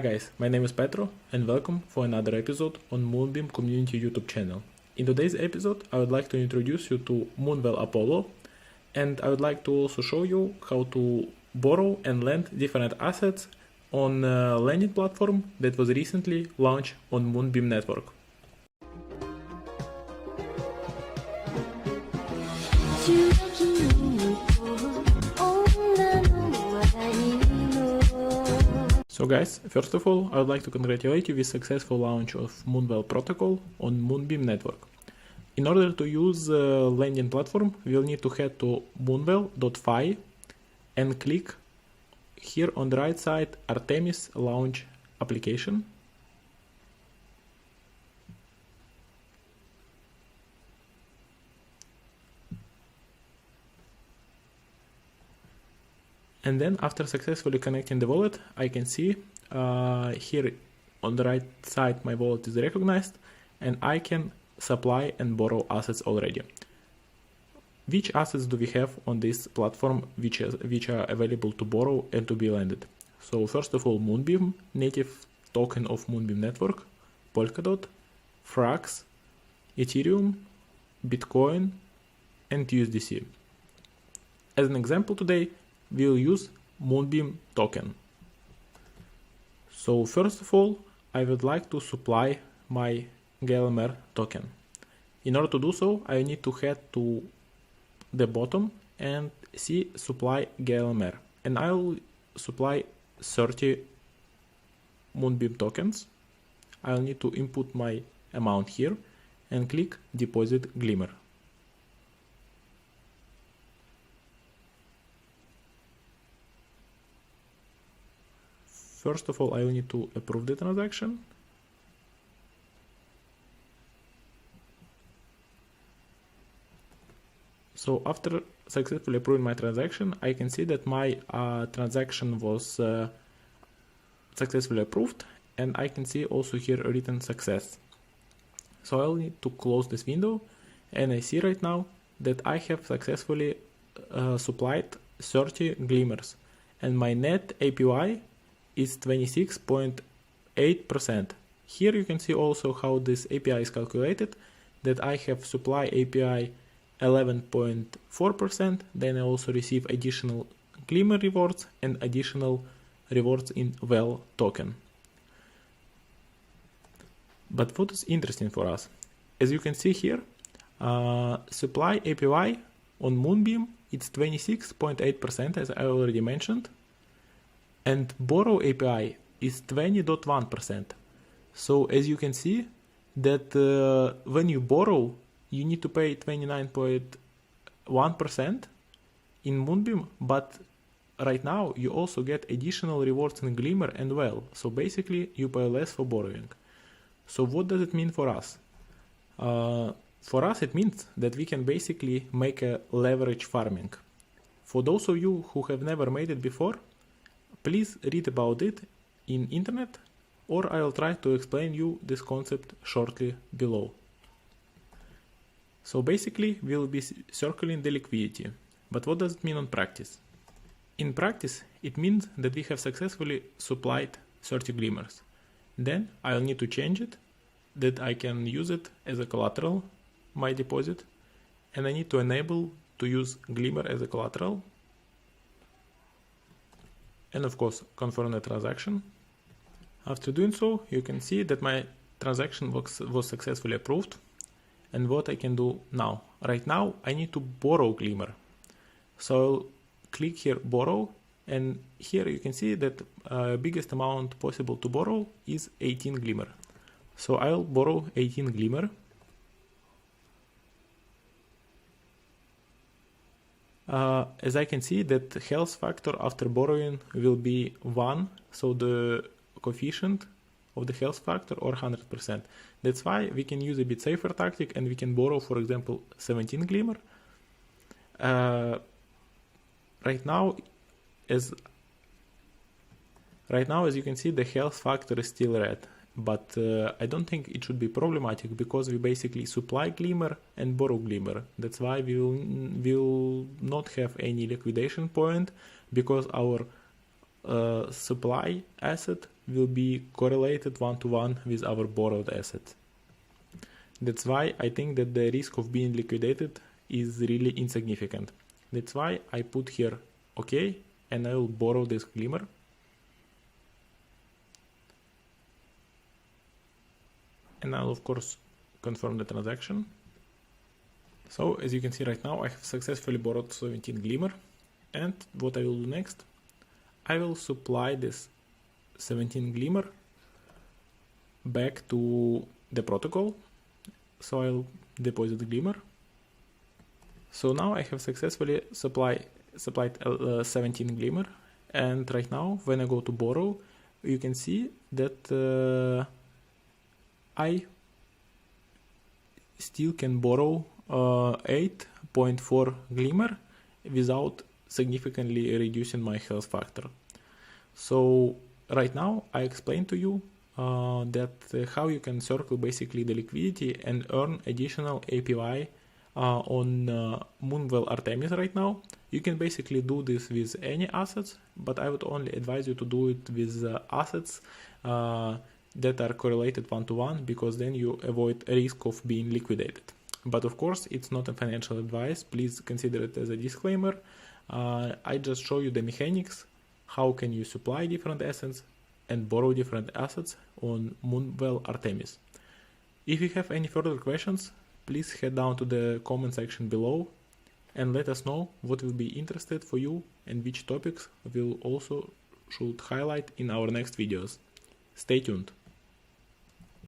Hi guys, my name is Petro and welcome for another episode on Moonbeam Community YouTube channel. In today's episode, I would like to introduce you to Moonwell Apollo, and I would like to also show you how to borrow and lend different assets on a lending platform that was recently launched on Moonbeam network. So guys, first of all, I would like to congratulate you with successful launch of Moonwell protocol on Moonbeam network. In order to use the lending platform, we'll need to head to moonwell.fi and click here on the right side Artemis launch application. And then after successfully connecting the wallet, I can see here on the right side my wallet is recognized and I can supply and borrow assets already. Which assets do we have on this platform which are available to borrow and to be lended? So first of all, Moonbeam, native token of Moonbeam network, Polkadot, Frax, Ethereum, Bitcoin, and USDC. As an example today, we'll use Moonbeam token. So first of all, I would like to supply my GLMR token. In order to do so, I need to head to the bottom and see supply GLMR, and I'll supply 30 Moonbeam tokens. I'll need to input my amount here and click deposit Glimmer. First of all, I will need to approve the transaction. So after successfully approving my transaction, I can see that my transaction was successfully approved, and I can see also here written success. So I'll need to close this window, and I see right now that I have successfully supplied 30 glimmers, and my net APY is 26.8%. Here you can see also how this API is calculated, that I have supply API 11.4%, then I also receive additional Glimmer rewards and additional rewards in Well token. But what is interesting for us? As you can see here, supply API on Moonbeam, it's 26.8%, as I already mentioned, and borrow API is 20.1%. So as you can see that when you borrow, you need to pay 29.1% in Moonbeam, but right now you also get additional rewards in Glimmer and Well. So basically you pay less for borrowing. So what does it mean for us? For us it means that we can basically make a leverage farming. For those of you who have never made it before, please read about it in internet, or I'll try to explain you this concept shortly below. So basically we'll be circling the liquidity. But what does it mean on practice? In practice, it means that we have successfully supplied 30 glimmers. Then I'll need to change it, that I can use it as a collateral, my deposit, and I need to enable to use Glimmer as a collateral. And of course, confirm the transaction. After doing so, you can see that my transaction was successfully approved. And what I can do now? Right now, I need to borrow Glimmer. So I'll click here, borrow, and here you can see that biggest amount possible to borrow is 18 Glimmer. So I'll borrow 18 Glimmer. As I can see that the health factor after borrowing will be 1, so the coefficient of the health factor, or 100%. That's why we can use a bit safer tactic and we can borrow, for example, 17 Glimmer. Right now, as you can see, the health factor is still red, but I don't think it should be problematic because we basically supply Glimmer and borrow Glimmer. That's why we will not have any liquidation point, because our supply asset will be correlated one-to-one with our borrowed asset. That's why I think that the risk of being liquidated is really insignificant. That's why I put here OK, and I will borrow this Glimmer. And I'll of course confirm the transaction. So as you can see right now, I have successfully borrowed 17 Glimmer. And what I will do next, I will supply this 17 Glimmer back to the protocol. So I'll deposit the Glimmer. So now I have successfully supplied 17 Glimmer, and right now when I go to borrow, you can see that I still can borrow 8.4 Glimmer without significantly reducing my health factor. So right now I explained to you that how you can circle basically the liquidity and earn additional APY on Moonwell Artemis right now. You can basically do this with any assets, but I would only advise you to do it with assets that are correlated one-to-one, because then you avoid a risk of being liquidated. But of course, it's not a financial advice. Please consider it as a disclaimer. I just show you the mechanics. How can you supply different assets and borrow different assets on Moonwell Artemis? If you have any further questions, please head down to the comment section below and let us know what will be interested for you and which topics we'll also should highlight in our next videos. Stay tuned.